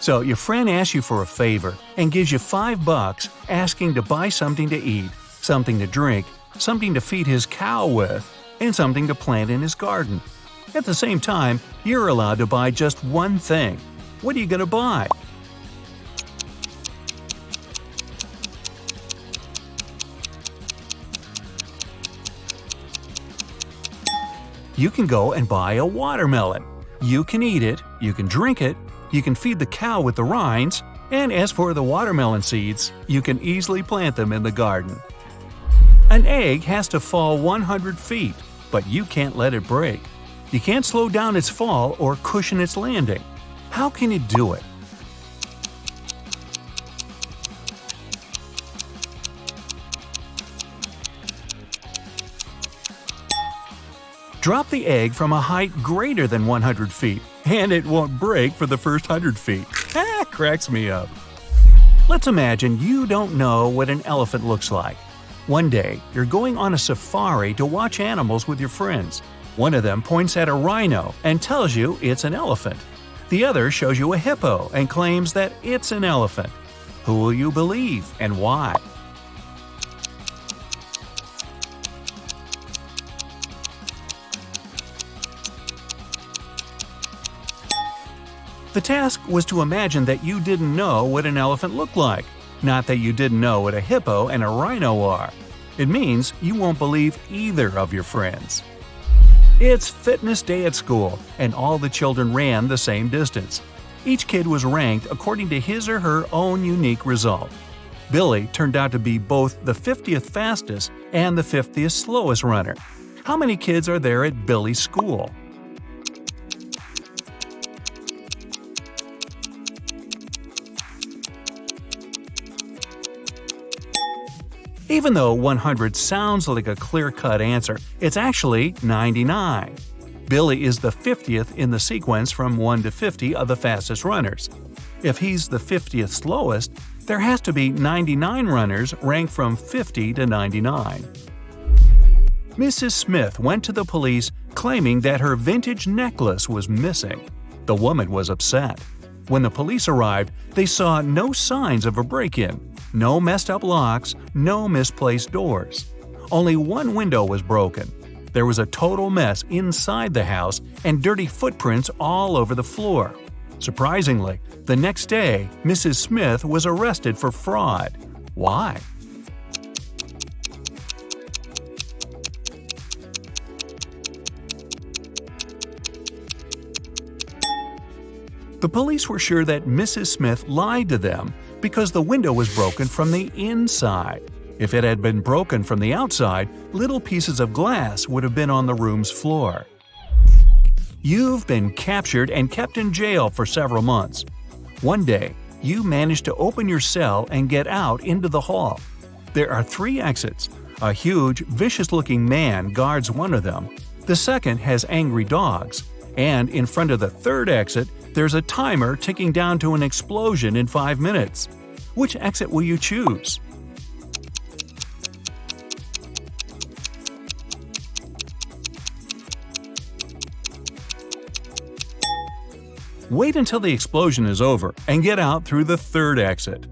So your friend asks you for a favor and gives you $5 asking to buy something to eat, something to drink, something to feed his cow with, and something to plant in his garden. At the same time, you're allowed to buy just one thing. What are you going to buy? You can go and buy a watermelon. You can eat it, you can drink it, you can feed the cow with the rinds, and as for the watermelon seeds, you can easily plant them in the garden. An egg has to fall 100 feet, but you can't let it break. You can't slow down its fall or cushion its landing. How can you do it? Drop the egg from a height greater than 100 feet, and it won't break for the first 100 feet. Cracks me up. Let's imagine you don't know what an elephant looks like. One day, you're going on a safari to watch animals with your friends. One of them points at a rhino and tells you it's an elephant. The other shows you a hippo and claims that it's an elephant. Who will you believe and why? The task was to imagine that you didn't know what an elephant looked like, not that you didn't know what a hippo and a rhino are. It means you won't believe either of your friends. It's fitness day at school, and all the children ran the same distance. Each kid was ranked according to his or her own unique result. Billy turned out to be both the 50th fastest and the 50th slowest runner. How many kids are there at Billy's school? Even though 100 sounds like a clear-cut answer, it's actually 99. Billy is the 50th in the sequence from 1 to 50 of the fastest runners. If he's the 50th slowest, there has to be 99 runners ranked from 50 to 99. Mrs. Smith went to the police claiming that her vintage necklace was missing. The woman was upset. When the police arrived, they saw no signs of a break-in. No messed up locks, no misplaced doors. Only one window was broken. There was a total mess inside the house and dirty footprints all over the floor. Surprisingly, the next day, Mrs. Smith was arrested for fraud. Why? The police were sure that Mrs. Smith lied to them because the window was broken from the inside. If it had been broken from the outside, little pieces of glass would have been on the room's floor. You've been captured and kept in jail for several months. One day, you manage to open your cell and get out into the hall. There are 3 exits. A huge, vicious-looking man guards one of them. The second has angry dogs. And in front of the third exit, there's a timer ticking down to an explosion in 5 minutes. Which exit will you choose? Wait until the explosion is over and get out through the third exit.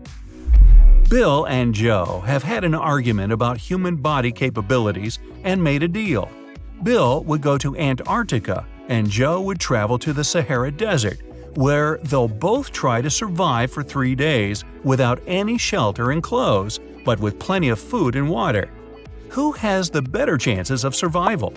Bill and Joe have had an argument about human body capabilities and made a deal. Bill would go to Antarctica and Joe would travel to the Sahara Desert, where they'll both try to survive for 3 days without any shelter and clothes, but with plenty of food and water. Who has the better chances of survival?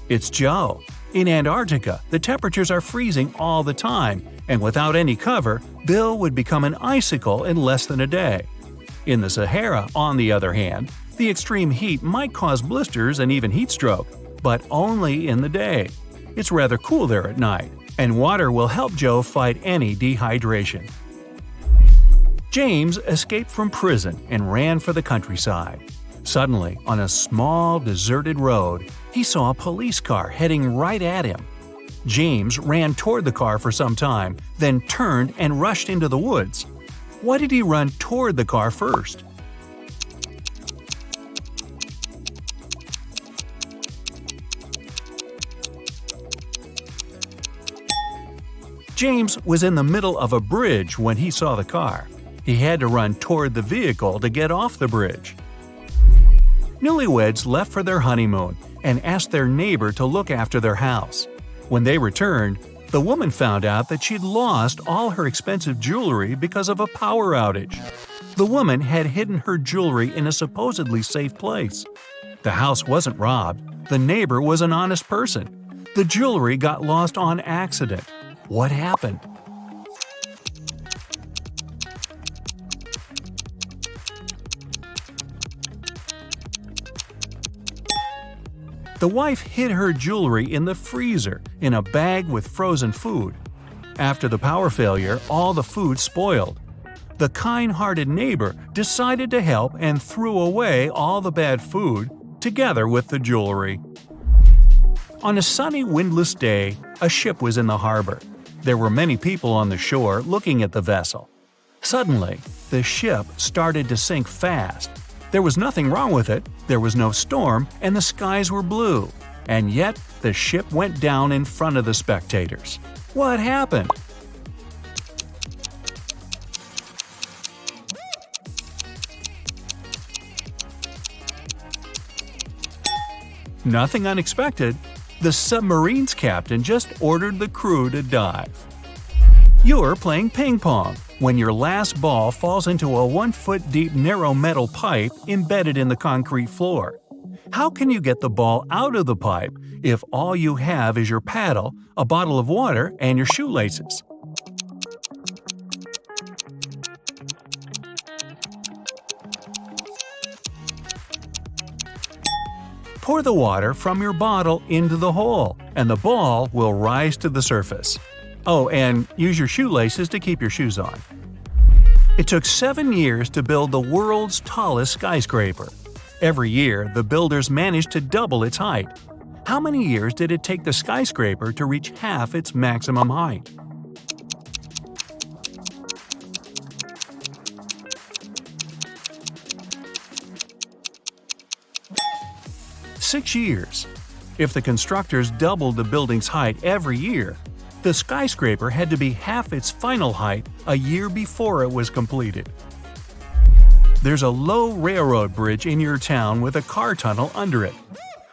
It's Joe. In Antarctica, the temperatures are freezing all the time, and without any cover, Bill would become an icicle in less than a day. In the Sahara, on the other hand, the extreme heat might cause blisters and even heat stroke, but only in the day. It's rather cool there at night, and water will help Joe fight any dehydration. James escaped from prison and ran for the countryside. Suddenly, on a small, deserted road, he saw a police car heading right at him. James ran toward the car for some time, then turned and rushed into the woods. Why did he run toward the car first? James was in the middle of a bridge when he saw the car. He had to run toward the vehicle to get off the bridge. Newlyweds left for their honeymoon and asked their neighbor to look after their house. When they returned, the woman found out that she'd lost all her expensive jewelry because of a power outage. The woman had hidden her jewelry in a supposedly safe place. The house wasn't robbed. The neighbor was an honest person. The jewelry got lost on accident. What happened? The wife hid her jewelry in the freezer in a bag with frozen food. After the power failure, all the food spoiled. The kind-hearted neighbor decided to help and threw away all the bad food, together with the jewelry. On a sunny, windless day, a ship was in the harbor. There were many people on the shore looking at the vessel. Suddenly, the ship started to sink fast. There was nothing wrong with it, there was no storm, and the skies were blue. And yet, the ship went down in front of the spectators. What happened? Nothing unexpected. The submarine's captain just ordered the crew to dive. You're playing ping pong when your last ball falls into a 1-foot-deep narrow metal pipe embedded in the concrete floor. How can you get the ball out of the pipe if all you have is your paddle, a bottle of water, and your shoelaces? Pour the water from your bottle into the hole, and the ball will rise to the surface. Oh, and use your shoelaces to keep your shoes on. It took 7 years to build the world's tallest skyscraper. Every year, the builders managed to double its height. How many years did it take the skyscraper to reach half its maximum height? Six years. If the constructors doubled the building's height every year, the skyscraper had to be half its final height a year before it was completed. There's a low railroad bridge in your town with a car tunnel under it.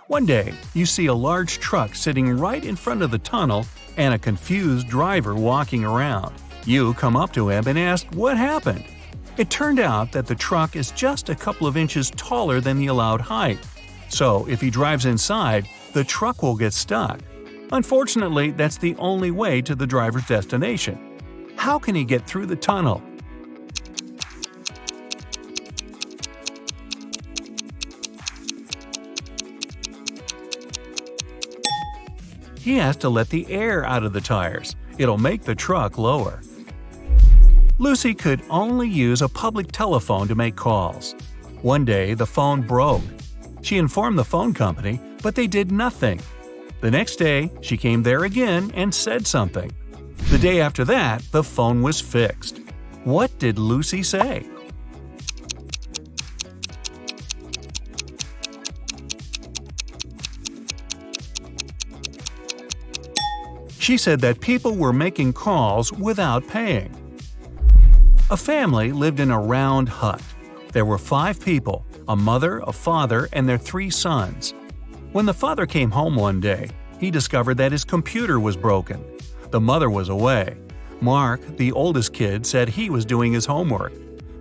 One day, you see a large truck sitting right in front of the tunnel and a confused driver walking around. You come up to him and ask what happened. It turned out that the truck is just a couple of inches taller than the allowed height. So if he drives inside, the truck will get stuck. Unfortunately, that's the only way to the driver's destination. How can he get through the tunnel? He has to let the air out of the tires. It'll make the truck lower. Lucy could only use a public telephone to make calls. One day, the phone broke. She informed the phone company, but they did nothing. The next day, she came there again and said something. The day after that, the phone was fixed. What did Lucy say? She said that people were making calls without paying. A family lived in a round hut. There were 5 people, a mother, a father, and their 3 sons. When the father came home one day, he discovered that his computer was broken. The mother was away. Mark, the oldest kid, said he was doing his homework.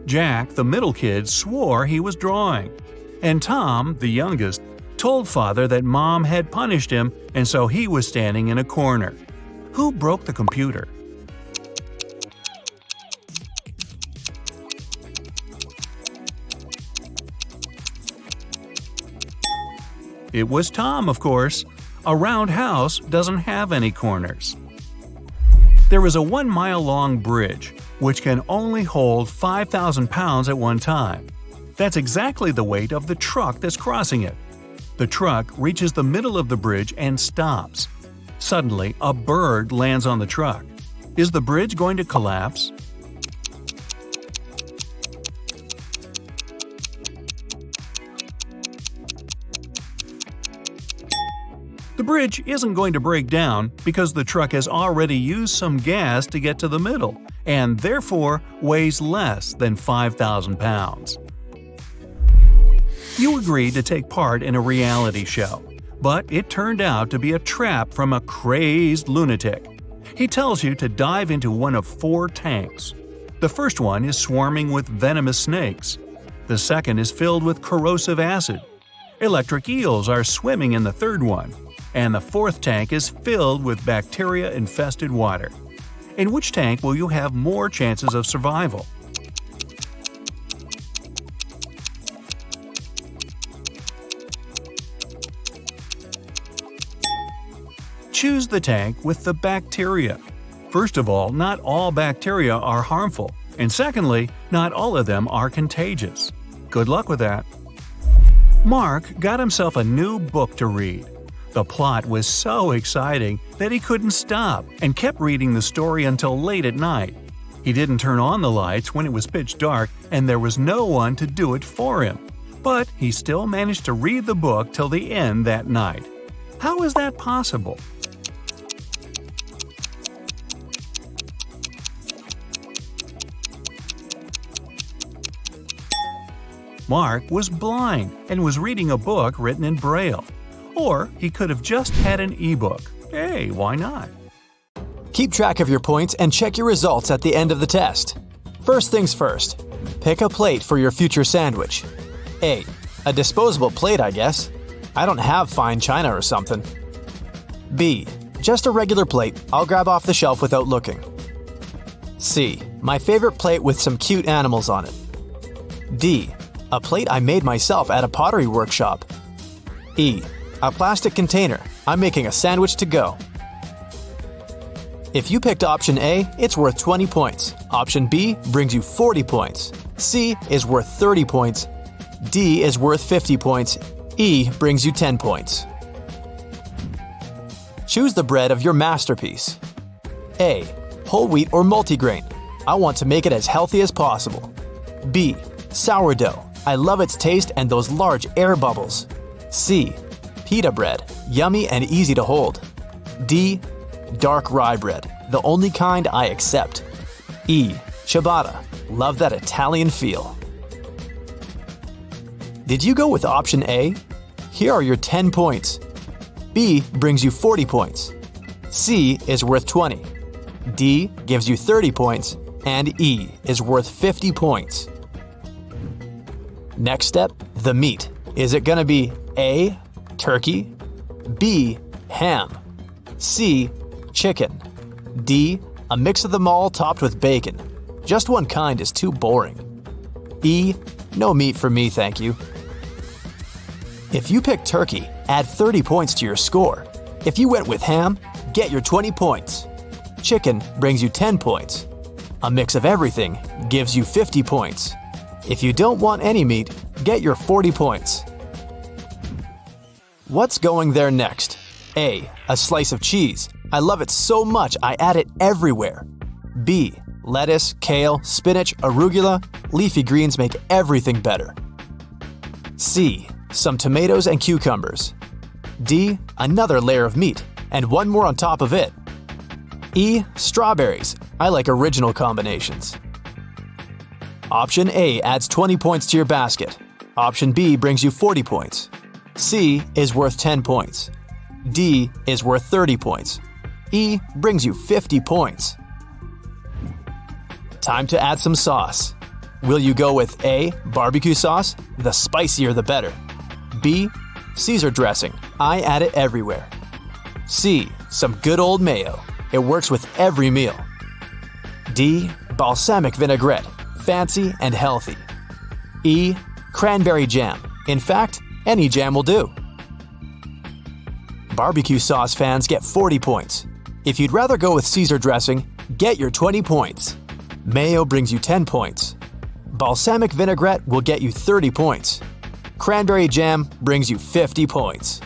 Jack, the middle kid, swore he was drawing. And Tom, the youngest, told father that mom had punished him and so he was standing in a corner. Who broke the computer? It was Tom, of course. A round house doesn't have any corners. There is a 1-mile-long bridge, which can only hold 5,000 pounds at one time. That's exactly the weight of the truck that's crossing it. The truck reaches the middle of the bridge and stops. Suddenly, a bird lands on the truck. Is the bridge going to collapse? The bridge isn't going to break down because the truck has already used some gas to get to the middle, and therefore weighs less than 5,000 pounds. You agreed to take part in a reality show, but it turned out to be a trap from a crazed lunatic. He tells you to dive into one of 4 tanks. The first one is swarming with venomous snakes. The second is filled with corrosive acid. Electric eels are swimming in the third one. And the fourth tank is filled with bacteria-infested water. In which tank will you have more chances of survival? Choose the tank with the bacteria. First of all, not all bacteria are harmful, and secondly, not all of them are contagious. Good luck with that. Mark got himself a new book to read. The plot was so exciting that he couldn't stop and kept reading the story until late at night. He didn't turn on the lights when it was pitch dark and there was no one to do it for him. But he still managed to read the book till the end that night. How is that possible? Mark was blind and was reading a book written in Braille. Or he could have just had an e-book. Hey, why not? Keep track of your points and check your results at the end of the test. First things first, pick a plate for your future sandwich. A disposable plate, I guess. I don't have fine china or something. B, just a regular plate I'll grab off the shelf without looking. C, my favorite plate with some cute animals on it. D, a plate I made myself at a pottery workshop. E, a plastic container. I'm making a sandwich to go. If you picked option A, it's worth 20 points. Option B brings you 40 points. C is worth 30 points. D is worth 50 points. E brings you 10 points. Choose the bread of your masterpiece. A, whole wheat or multigrain. I want to make it as healthy as possible. B, sourdough. I love its taste and those large air bubbles. C, pita bread, yummy and easy to hold. D, dark rye bread, the only kind I accept. E, ciabatta, love that Italian feel. Did you go with option A? Here are your 10 points. B brings you 40 points. C is worth 20. D gives you 30 points, and E is worth 50 points. Next step, the meat. Is it gonna be A, turkey, B, ham, C, chicken, D, a mix of them all topped with bacon. Just one kind is too boring. E, no meat for me, thank you. If you picked turkey, add 30 points to your score. If you went with ham, get your 20 points. Chicken brings you 10 points. A mix of everything gives you 50 points. If you don't want any meat, get your 40 points. What's going there next? A, a slice of cheese. I love it so much I add it everywhere. B, lettuce, kale, spinach, arugula, leafy greens make everything better. C, some tomatoes and cucumbers. D, another layer of meat, and one more on top of it. E, strawberries. I like original combinations. Option A adds 20 points to your basket. Option B brings you 40 points. C is worth 10 points. D is worth 30 points. E brings you 50 points. Time to add some sauce. Will you go with A, barbecue sauce? The spicier the better. B, Caesar dressing. I add it everywhere. C, some good old mayo. It works with every meal. D, balsamic vinaigrette. Fancy and healthy. E, cranberry jam. In fact, any jam will do. Barbecue sauce fans get 40 points. If you'd rather go with Caesar dressing, get your 20 points. Mayo brings you 10 points. Balsamic vinaigrette will get you 30 points. Cranberry jam brings you 50 points.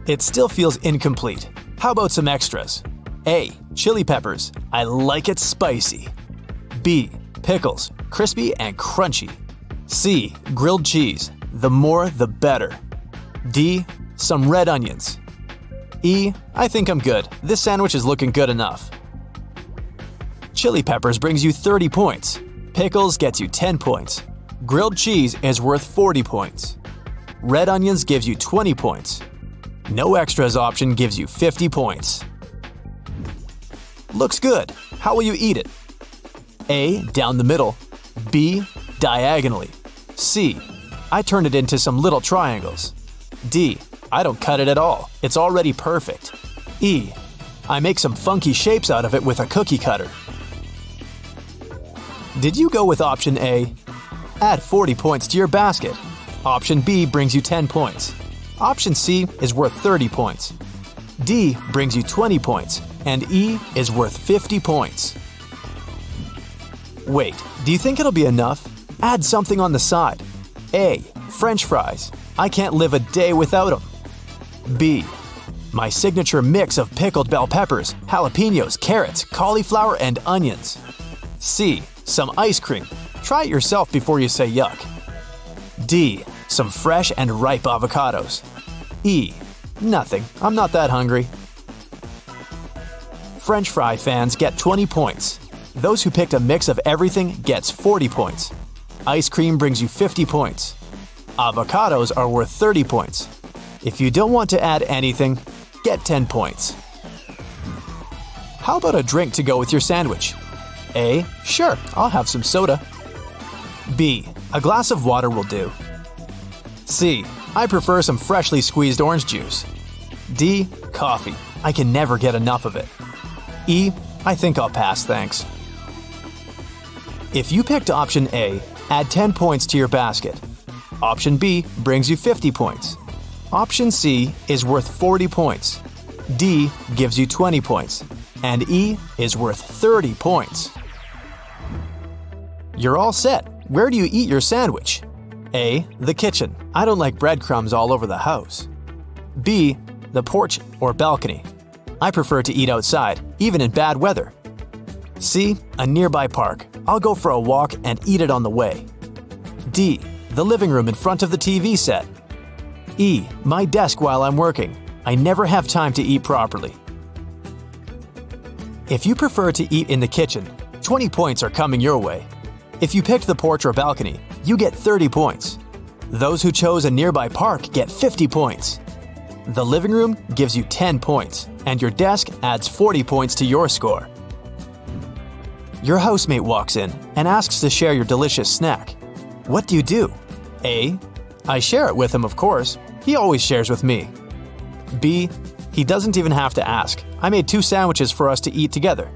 It still feels incomplete. How about some extras? A, chili peppers. I like it spicy. B, pickles, crispy and crunchy. C, grilled cheese. The more, the better. D. Some red onions. E. I think I'm good. This sandwich is looking good enough. Chili peppers brings you 30 points. Pickles gets you 10 points. Grilled cheese is worth 40 points. Red onions gives you 20 points. No extras option gives you 50 points. Looks good. How will you eat it? A. Down the middle. B. Diagonally. C. I turn it into some little triangles. D. I don't cut it at all. It's already perfect. E. I make some funky shapes out of it with a cookie cutter. Did you go with option A? Add 40 points to your basket. Option B brings you 10 points. Option C is worth 30 points. D brings you 20 points. And E is worth 50 points. Wait, do you think it'll be enough? Add something on the side. A. French fries. I can't live a day without them. B. My signature mix of pickled bell peppers, jalapenos, carrots, cauliflower, and onions. C. Some ice cream. Try it yourself before you say yuck. D. Some fresh and ripe avocados. E. Nothing. I'm not that hungry. French fry fans get 20 points. Those who picked a mix of everything gets 40 points. Ice cream brings you 50 points. Avocados are worth 30 points. If you don't want to add anything, get 10 points. How about a drink to go with your sandwich? A. Sure, I'll have some soda. B. A glass of water will do. C. I prefer some freshly squeezed orange juice. D. Coffee. I can never get enough of it. E. I think I'll pass, thanks. If you picked option A, add 10 points to your basket. Option B brings you 50 points. Option C is worth 40 points. D gives you 20 points. And E is worth 30 points. You're all set. Where do you eat your sandwich? A. The kitchen. I don't like breadcrumbs all over the house. B. The porch or balcony. I prefer to eat outside, even in bad weather. C. A nearby park. I'll go for a walk and eat it on the way. D. The living room in front of the TV set. E. My desk while I'm working. I never have time to eat properly. If you prefer to eat in the kitchen, 20 points are coming your way. If you picked the porch or balcony, you get 30 points. Those who chose a nearby park get 50 points. The living room gives you 10 points, and your desk adds 40 points to your score. Your housemate walks in and asks to share your delicious snack. What do you do? A. I share it with him, of course. He always shares with me. B. He doesn't even have to ask. I made 2 sandwiches for us to eat together.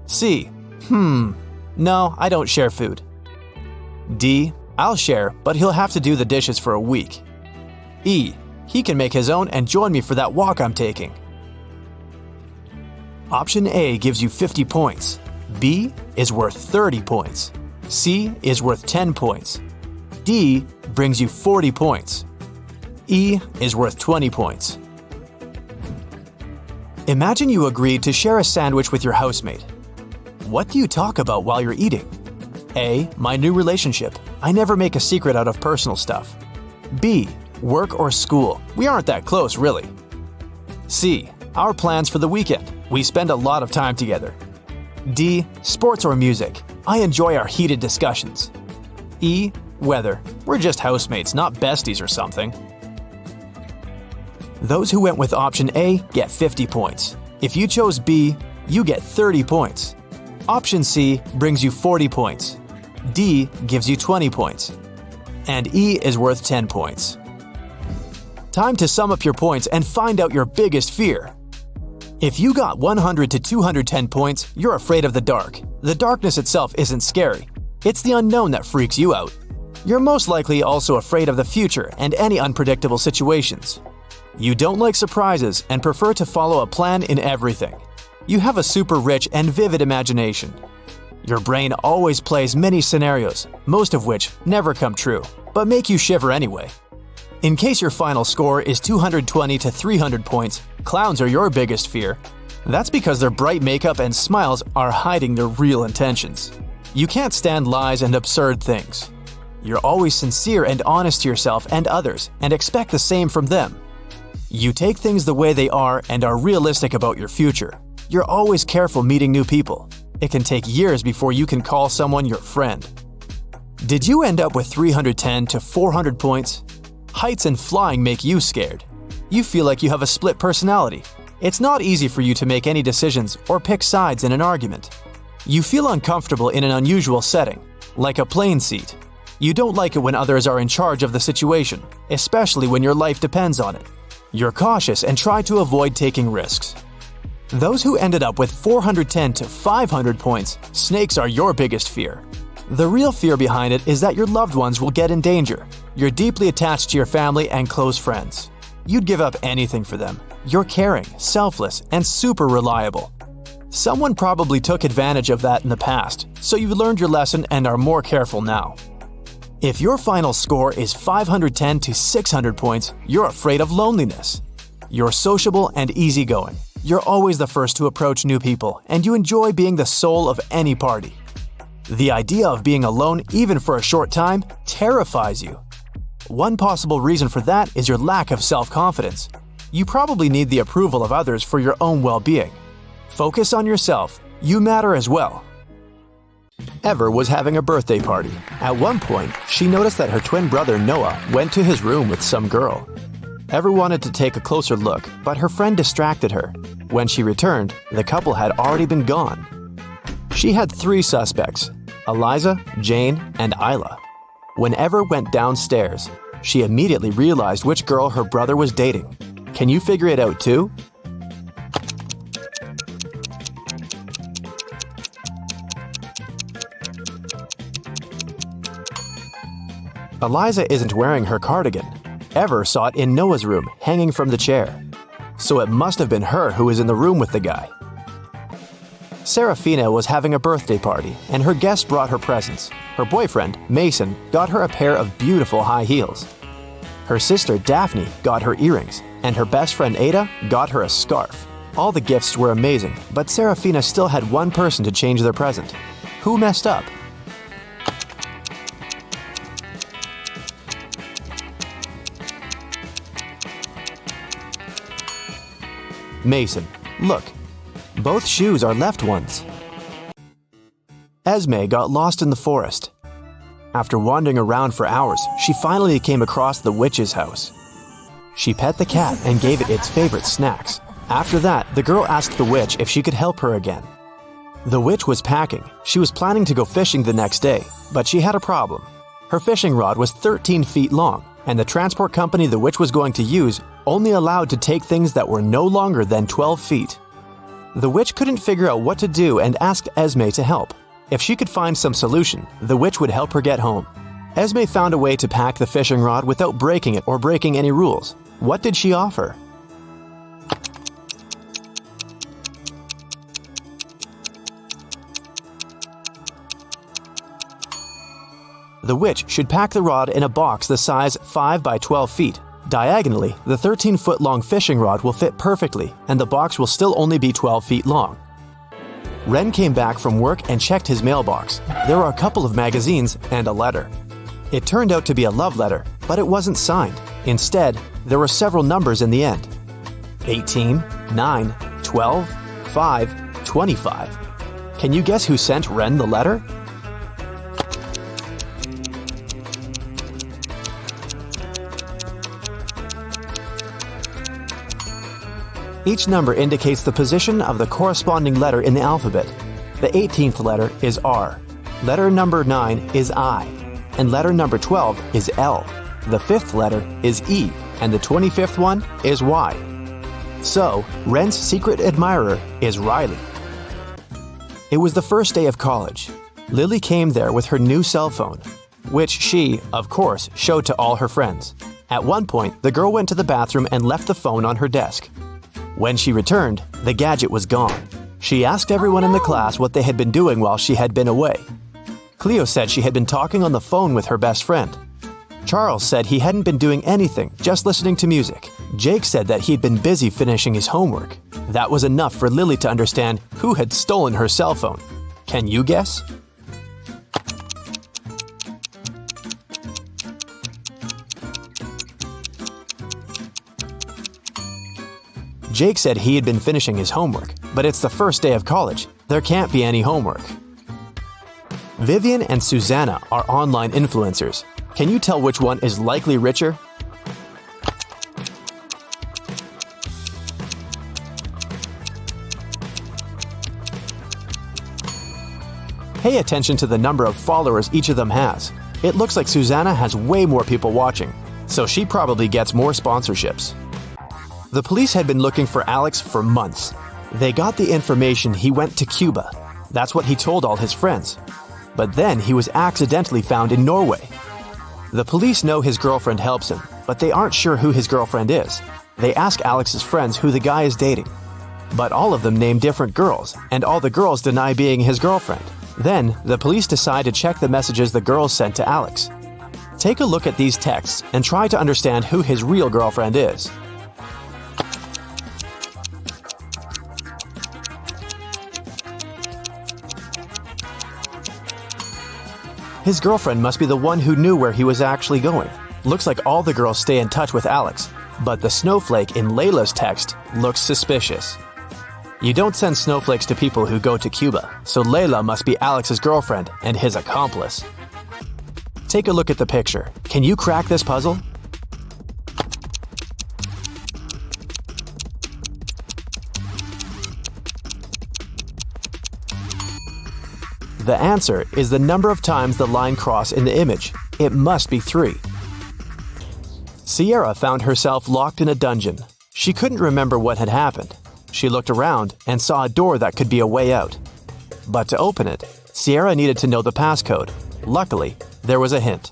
C. No, I don't share food. D. I'll share, but he'll have to do the dishes for a week. E. He can make his own and join me for that walk I'm taking. Option A gives you 50 points. B is worth 30 points. C is worth 10 points. D brings you 40 points. E is worth 20 points. Imagine you agreed to share a sandwich with your housemate. What do you talk about while you're eating? A. My new relationship. I never make a secret out of personal stuff. B. Work or school. We aren't that close, really. C. Our plans for the weekend. We spend a lot of time together. D. Sports or music. I enjoy our heated discussions. E. Weather. We're just housemates, not besties or something. Those who went with option A get 50 points. If you chose B, you get 30 points. Option C brings you 40 points. D gives you 20 points. And E is worth 10 points. Time to sum up your points and find out your biggest fear. If you got 100 to 210 points, you're afraid of the dark. The darkness itself isn't scary. It's the unknown that freaks you out. You're most likely also afraid of the future and any unpredictable situations. You don't like surprises and prefer to follow a plan in everything. You have a super rich and vivid imagination. Your brain always plays many scenarios, most of which never come true, but make you shiver anyway. In case your final score is 220 to 300 points, clowns are your biggest fear. That's because their bright makeup and smiles are hiding their real intentions. You can't stand lies and absurd things. You're always sincere and honest to yourself and others and expect the same from them. You take things the way they are and are realistic about your future. You're always careful meeting new people. It can take years before you can call someone your friend. Did you end up with 310 to 400 points? Heights and flying make you scared. You feel like you have a split personality. It's not easy for you to make any decisions or pick sides in an argument. You feel uncomfortable in an unusual setting, like a plane seat. You don't like it when others are in charge of the situation, especially when your life depends on it. You're cautious and try to avoid taking risks. Those who ended up with 410 to 500 points, snakes are your biggest fear. The real fear behind it is that your loved ones will get in danger. You're deeply attached to your family and close friends. You'd give up anything for them. You're caring, selfless, and super reliable. Someone probably took advantage of that in the past, so you've learned your lesson and are more careful now. If your final score is 510 to 600 points, you're afraid of loneliness. You're sociable and easygoing. You're always the first to approach new people, and you enjoy being the soul of any party. The idea of being alone, even for a short time, terrifies you. One possible reason for that is your lack of self-confidence. You probably need the approval of others for your own well-being. Focus on yourself. You matter as well. Ever was having a birthday party. At one point, she noticed that her twin brother Noah went to his room with some girl. Ever wanted to take a closer look, but her friend distracted her. When she returned, the couple had already been gone. She had 3 suspects: Eliza, Jane, and Isla. When Ever went downstairs, she immediately realized which girl her brother was dating. Can you figure it out too? Eliza isn't wearing her cardigan. Ever saw it in Noah's room, hanging from the chair. So it must have been her who was in the room with the guy. Serafina was having a birthday party, and her guests brought her presents. Her boyfriend, Mason, got her a pair of beautiful high heels. Her sister, Daphne, got her earrings, and her best friend, Ada, got her a scarf. All the gifts were amazing, but Serafina still had one person to change their present. Who messed up? Mason. Look, both shoes are left ones. Esme got lost in the forest. After wandering around for hours, she finally came across the witch's house. She pet the cat and gave it its favorite snacks. After that, the girl asked the witch if she could help her again. The witch was packing. She was planning to go fishing the next day, but she had a problem. Her fishing rod was 13 feet long, and the transport company the witch was going to use only allowed to take things that were no longer than 12 feet. The witch couldn't figure out what to do and asked Esme to help. If she could find some solution, the witch would help her get home. Esme found a way to pack the fishing rod without breaking it or breaking any rules. What did she offer? The witch should pack the rod in a box the size 5 by 12 feet. Diagonally, the 13-foot-long fishing rod will fit perfectly, and the box will still only be 12 feet long. Ren came back from work and checked his mailbox. There were a couple of magazines and a letter. It turned out to be a love letter, but it wasn't signed. Instead, there were several numbers in the end. 18, 9, 12, 5, 25. Can you guess who sent Ren the letter? Each number indicates the position of the corresponding letter in the alphabet. The 18th letter is R. Letter number 9 is I. And letter number 12 is L. The 5th letter is E. And the 25th one is Y. So, Ren's secret admirer is Riley. It was the first day of college. Lily came there with her new cell phone, which she, of course, showed to all her friends. At one point, the girl went to the bathroom and left the phone on her desk. When she returned, the gadget was gone. She asked everyone in the class what they had been doing while she had been away. Cleo said she had been talking on the phone with her best friend. Charles said he hadn't been doing anything, just listening to music. Jake said that he'd been busy finishing his homework. That was enough for Lily to understand who had stolen her cell phone. Can you guess? Jake said he had been finishing his homework, but it's the first day of college. There can't be any homework. Vivian and Susanna are online influencers. Can you tell which one is likely richer? Pay attention to the number of followers each of them has. It looks like Susanna has way more people watching, so she probably gets more sponsorships. The police had been looking for Alex for months. They got the information he went to Cuba. That's what he told all his friends. But then he was accidentally found in Norway. The police know his girlfriend helps him, but they aren't sure who his girlfriend is. They ask Alex's friends who the guy is dating. But all of them name different girls, and all the girls deny being his girlfriend. Then, the police decide to check the messages the girls sent to Alex. Take a look at these texts and try to understand who his real girlfriend is. His girlfriend must be the one who knew where he was actually going. Looks like all the girls stay in touch with Alex, but the snowflake in Layla's text looks suspicious. You don't send snowflakes to people who go to Cuba, so Layla must be Alex's girlfriend and his accomplice. Take a look at the picture. Can you crack this puzzle? The answer is the number of times the line crossed in the image. It must be 3. Sierra found herself locked in a dungeon. She couldn't remember what had happened. She looked around and saw a door that could be a way out. But to open it, Sierra needed to know the passcode. Luckily, there was a hint.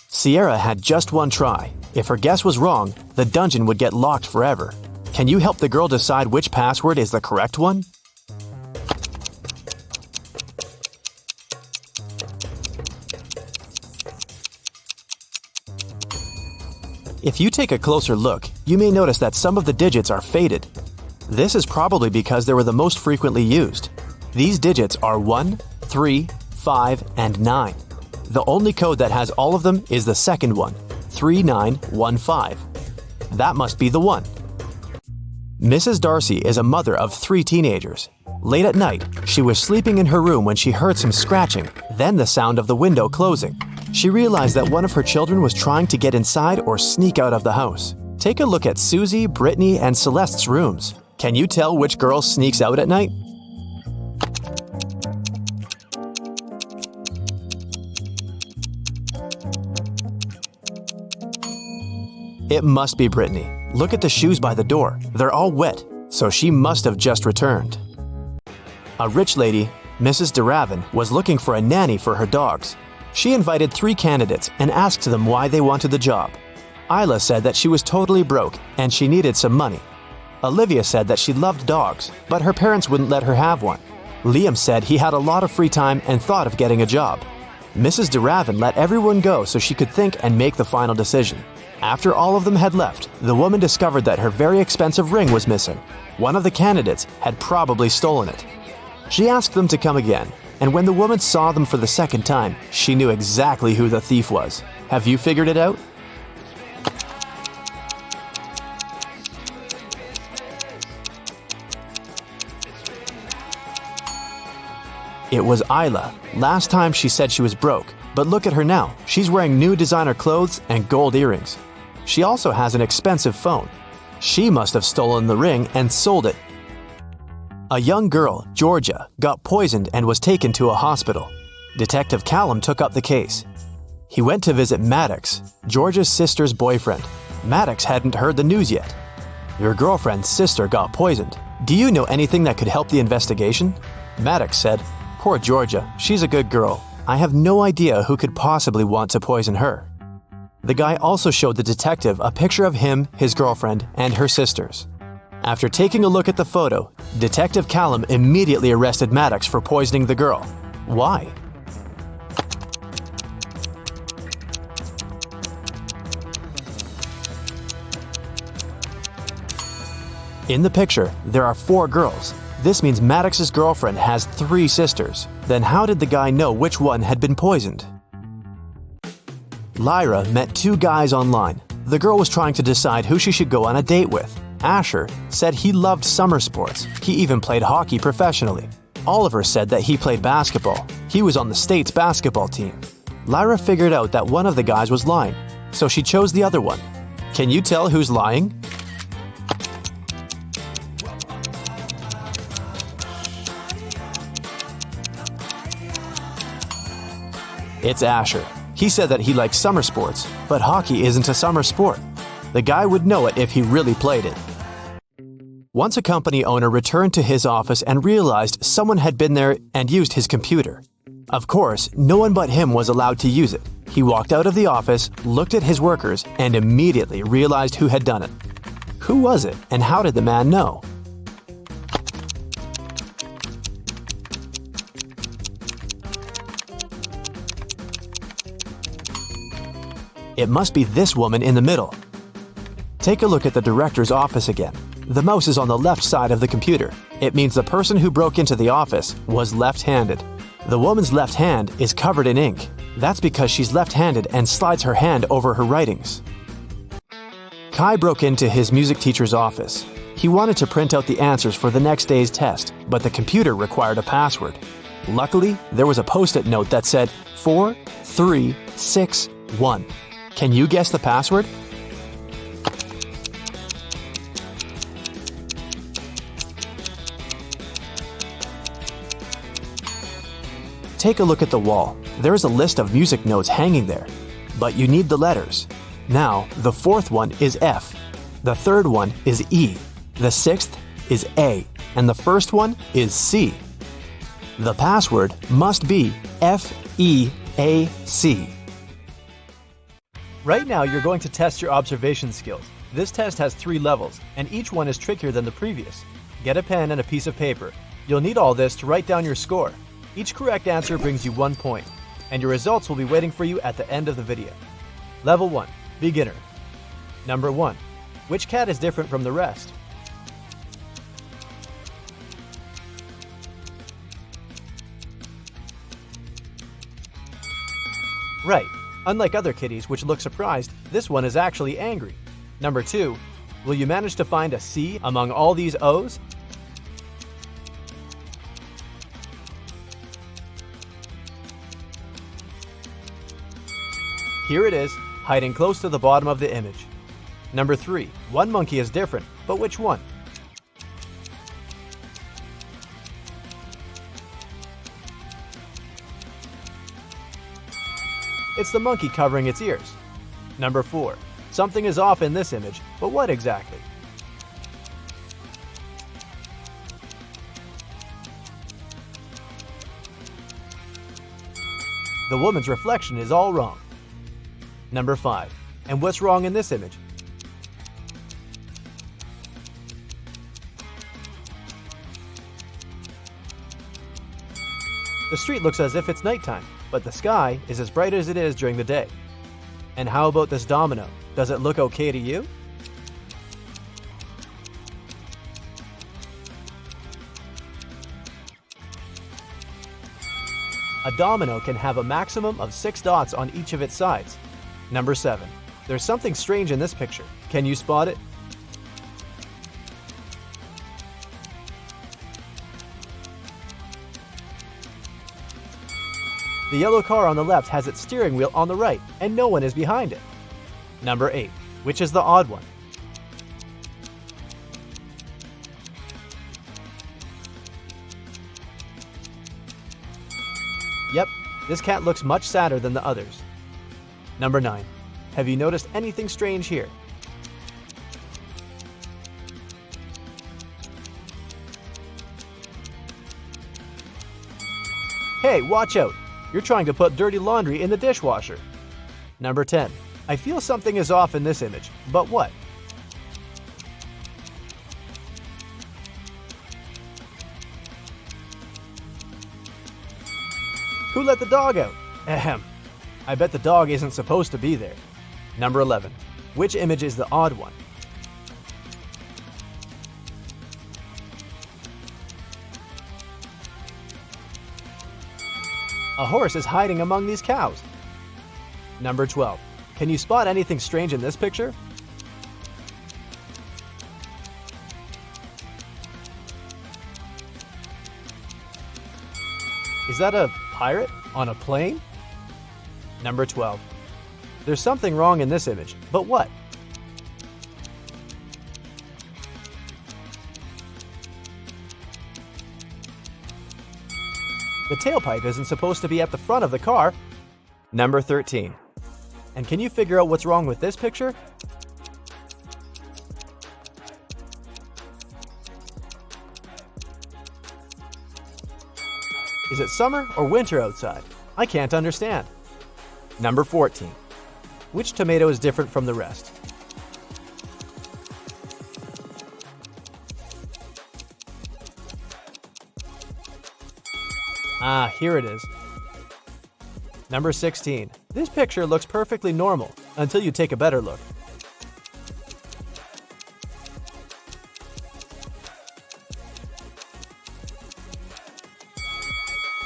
Sierra had just one try. If her guess was wrong, the dungeon would get locked forever. Can you help the girl decide which password is the correct one? If you take a closer look, you may notice that some of the digits are faded. This is probably because they were the most frequently used. These digits are 1, 3, 5, and 9. The only code that has all of them is the second one, 3915. That must be the one. Mrs. Darcy is a mother of 3 teenagers. Late at night, she was sleeping in her room when she heard some scratching, then the sound of the window closing. She realized that one of her children was trying to get inside or sneak out of the house. Take a look at Susie, Brittany, and Celeste's rooms. Can you tell which girl sneaks out at night? It must be Brittany. Look at the shoes by the door. They're all wet, so she must have just returned. A rich lady, Mrs. DeRavin, was looking for a nanny for her dogs. She invited 3 candidates and asked them why they wanted the job. Isla said that she was totally broke and she needed some money. Olivia said that she loved dogs, but her parents wouldn't let her have one. Liam said he had a lot of free time and thought of getting a job. Mrs. DeRavin let everyone go so she could think and make the final decision. After all of them had left, the woman discovered that her very expensive ring was missing. One of the candidates had probably stolen it. She asked them to come again, and when the woman saw them for the second time, she knew exactly who the thief was. Have you figured it out? It was Isla. Last time she said she was broke, but look at her now. She's wearing new designer clothes and gold earrings. She also has an expensive phone. She must have stolen the ring and sold it. A young girl, Georgia, got poisoned and was taken to a hospital. Detective Callum took up the case. He went to visit Maddox, Georgia's sister's boyfriend. Maddox hadn't heard the news yet. Your girlfriend's sister got poisoned. Do you know anything that could help the investigation? Maddox said, "Poor Georgia, she's a good girl. I have no idea who could possibly want to poison her." The guy also showed the detective a picture of him, his girlfriend, and her sisters. After taking a look at the photo, Detective Callum immediately arrested Maddox for poisoning the girl. Why? In the picture, there are 4 girls. This means Maddox's girlfriend has 3 sisters. Then how did the guy know which one had been poisoned? Lyra met 2 guys online. The girl was trying to decide who she should go on a date with. Asher, said he loved summer sports. He even played hockey professionally. Oliver said that he played basketball. He was on the state's basketball team. Lyra figured out that one of the guys was lying, so she chose the other one. Can you tell who's lying? It's Asher. He said that he likes summer sports, but hockey isn't a summer sport. The guy would know it if he really played it. Once a company owner returned to his office and realized someone had been there and used his computer. Of course, no one but him was allowed to use it. He walked out of the office, looked at his workers, and immediately realized who had done it. Who was it, and how did the man know? It must be this woman in the middle. Take a look at the director's office again. The mouse is on the left side of the computer. It means the person who broke into the office was left-handed. The woman's left hand is covered in ink. That's because she's left-handed and slides her hand over her writings. Kai broke into his music teacher's office. He wanted to print out the answers for the next day's test, but the computer required a password. Luckily, there was a post-it note that said 4361. Can you guess the password? Take a look at the wall. There is a list of music notes hanging there, but you need the letters. Now, the fourth one is F. The third one is E. The sixth is A. And the first one is C. The password must be FEAC. Right now, you're going to test your observation skills. This test has 3 levels, and each one is trickier than the previous. Get a pen and a piece of paper. You'll need all this to write down your score. Each correct answer brings you 1 point, and your results will be waiting for you at the end of the video. Level 1, Beginner. Number 1, which cat is different from the rest? Right. Unlike other kitties which look surprised, this one is actually angry. Number 2, will you manage to find a C among all these O's? Here it is, hiding close to the bottom of the image. Number 3, one monkey is different, but which one? It's the monkey covering its ears. Number 4, something is off in this image, but what exactly? The woman's reflection is all wrong. Number 5, and what's wrong in this image? The street looks as if it's nighttime, but the sky is as bright as it is during the day. And how about this domino? Does it look okay to you? A domino can have a maximum of 6 dots on each of its sides. Number 7. There's something strange in this picture. Can you spot it? The yellow car on the left has its steering wheel on the right, and no one is behind it. Number 8. Which is the odd one? Yep, this cat looks much sadder than the others. Number 9. Have you noticed anything strange here? Hey, watch out! You're trying to put dirty laundry in the dishwasher. Number 10. I feel something is off in this image, but what? Who let the dog out? Ahem. I bet the dog isn't supposed to be there. Number 11. Which image is the odd one? A horse is hiding among these cows. Number 12. Can you spot anything strange in this picture? Is that a pirate on a plane? Number 12. There's something wrong in this image, but what? The tailpipe isn't supposed to be at the front of the car. Number 13. And can you figure out what's wrong with this picture? Is it summer or winter outside? I can't understand. Number 14. Which tomato is different from the rest? Ah, here it is. Number 16. This picture looks perfectly normal until you take a better look.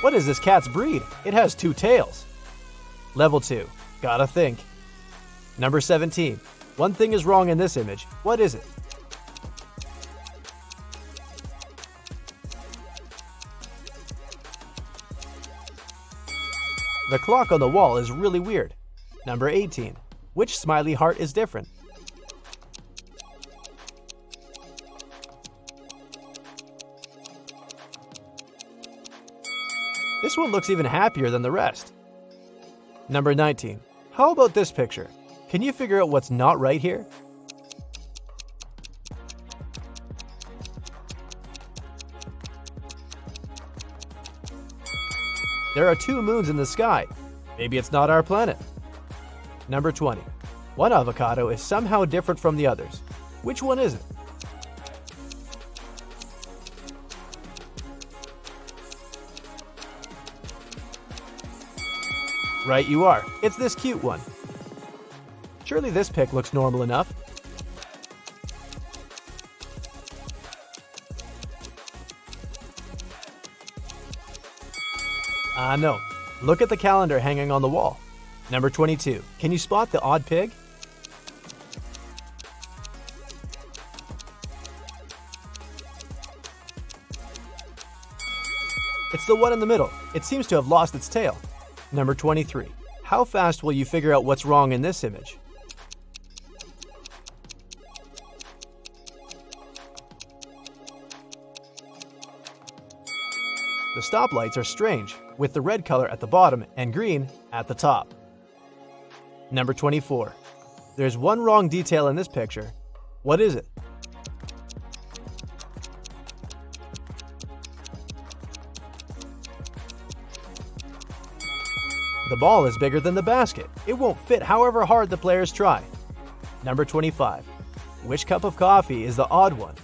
What is this cat's breed? It has 2 tails. Level 2. Gotta think. Number 17. One thing is wrong in this image. What is it? The clock on the wall is really weird. Number 18. Which smiley heart is different? This one looks even happier than the rest. Number 19. How about this picture? Can you figure out what's not right here? There are 2 moons in the sky. Maybe it's not our planet. Number 20. One avocado is somehow different from the others. Which one is it? Right you are. It's this cute one. Surely this pic looks normal enough. No. Look at the calendar hanging on the wall. Number 22. Can you spot the odd pig? It's the one in the middle. It seems to have lost its tail. Number 23. How fast will you figure out what's wrong in this image? The stoplights are strange, with the red color at the bottom and green at the top. Number 24. There's one wrong detail in this picture. What is it? The ball is bigger than the basket. It won't fit however hard the players try. Number 25. Which cup of coffee is the odd one?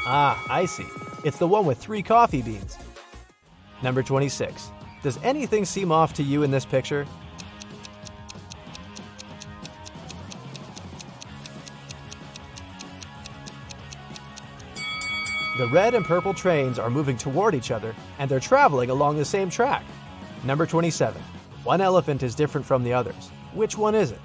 Ah, I see. It's the one with 3 coffee beans. Number 26. Does anything seem off to you in this picture? The red and purple trains are moving toward each other, and they're traveling along the same track. Number 27. One elephant is different from the others. Which one is it?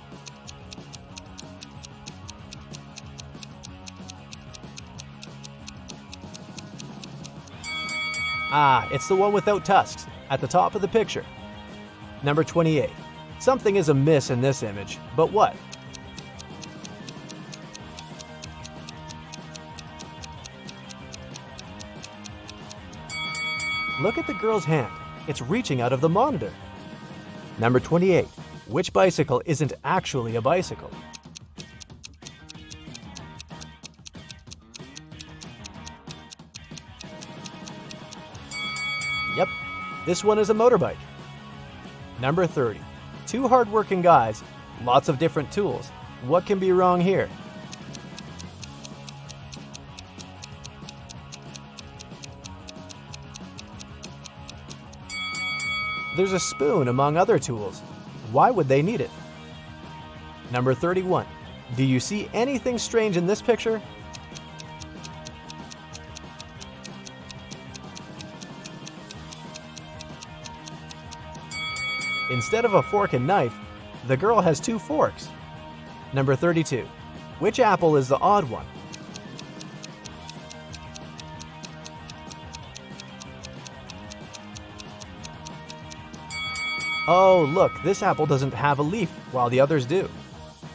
Ah, it's the one without tusks, at the top of the picture. Number 28. Something is amiss in this image, but what? Look at the girl's hand. It's reaching out of the monitor. Number 28. Which bicycle isn't actually a bicycle? Yep, this one is a motorbike. Number 30. 2 hard-working guys, lots of different tools. What can be wrong here? There's a spoon among other tools. Why would they need it? Number 31. Do you see anything strange in this picture? Instead of a fork and knife, the girl has 2 forks. Number 32. Which apple is the odd one? Oh, look, this apple doesn't have a leaf, while the others do.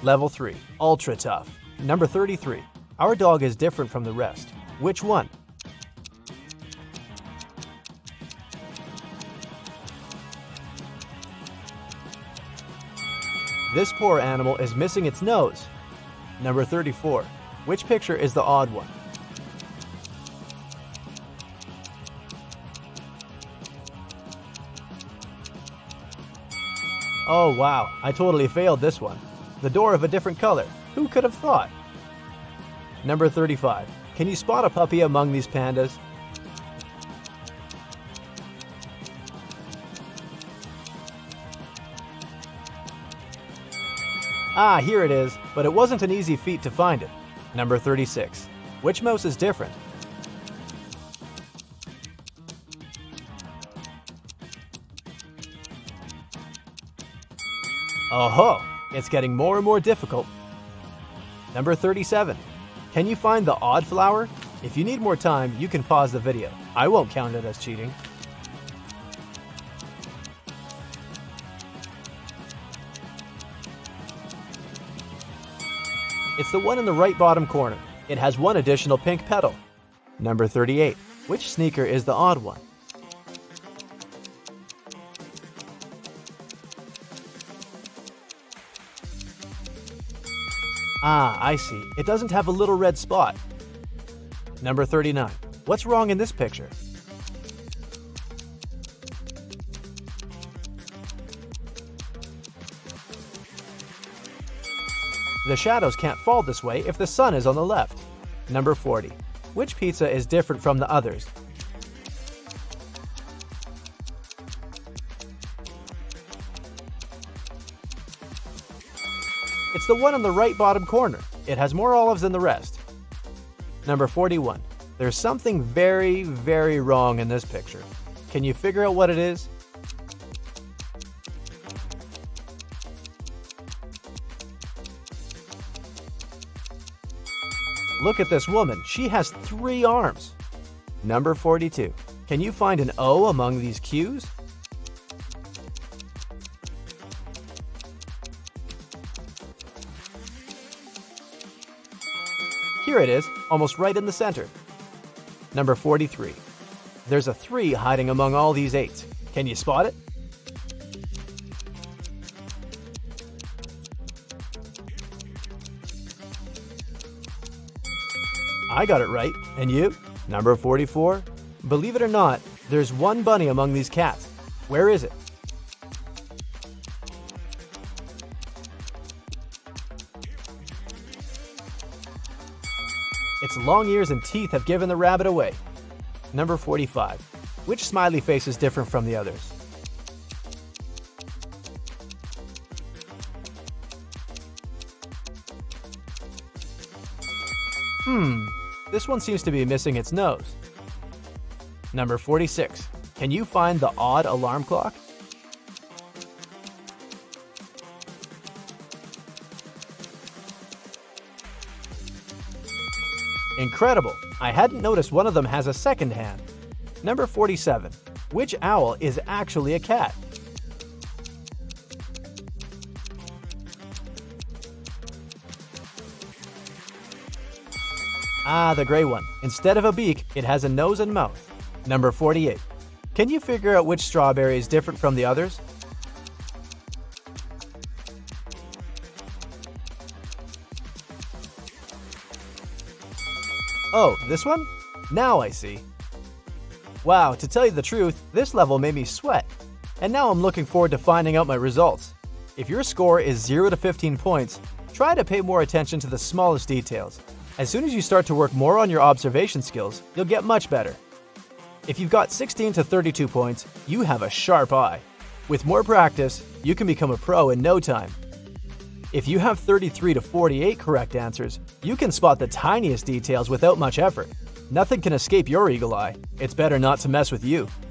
Level 3, ultra tough. Number 33. Our dog is different from the rest. Which one? This poor animal is missing its nose. Number 34. Which picture is the odd one? Oh wow, I totally failed this one. The door of a different color. Who could have thought? Number 35. Can you spot a puppy among these pandas? Ah, here it is, but it wasn't an easy feat to find it. Number 36. Which mouse is different? Oh-ho! It's getting more and more difficult. Number 37. Can you find the odd flower? If you need more time, you can pause the video. I won't count it as cheating. It's the one in the right bottom corner. It has one additional pink petal. Number 38. Which sneaker is the odd one? Ah, I see. It doesn't have a little red spot. Number 39. What's wrong in this picture? The shadows can't fall this way if the sun is on the left. Number 40. Which pizza is different from the others? It's the one on the right bottom corner. It has more olives than the rest. Number 41. There's something very, very wrong in this picture. Can you figure out what it is? Look at this woman. She has 3 arms. Number 42. Can you find an O among these Q's? Here it is, almost right in the center. Number 43. There's a 3 hiding among all these 8s. Can you spot it? I got it right. And you? Number 44. Believe it or not, there's one bunny among these cats. Where is it? Its long ears and teeth have given the rabbit away. Number 45. Which smiley face is different from the others? This one seems to be missing its nose. Number 46. Can you find the odd alarm clock? Incredible! I hadn't noticed one of them has a second hand. Number 47. Which owl is actually a cat? Ah, the gray one. Instead of a beak, it has a nose and mouth. Number 48. Can you figure out which strawberry is different from the others? Oh, this one? Now I see. Wow, to tell you the truth, this level made me sweat. And now I'm looking forward to finding out my results. If your score is 0 to 15 points, try to pay more attention to the smallest details. As soon as you start to work more on your observation skills, you'll get much better. If you've got 16 to 32 points, you have a sharp eye. With more practice, you can become a pro in no time. If you have 33 to 48 correct answers, you can spot the tiniest details without much effort. Nothing can escape your eagle eye. It's better not to mess with you.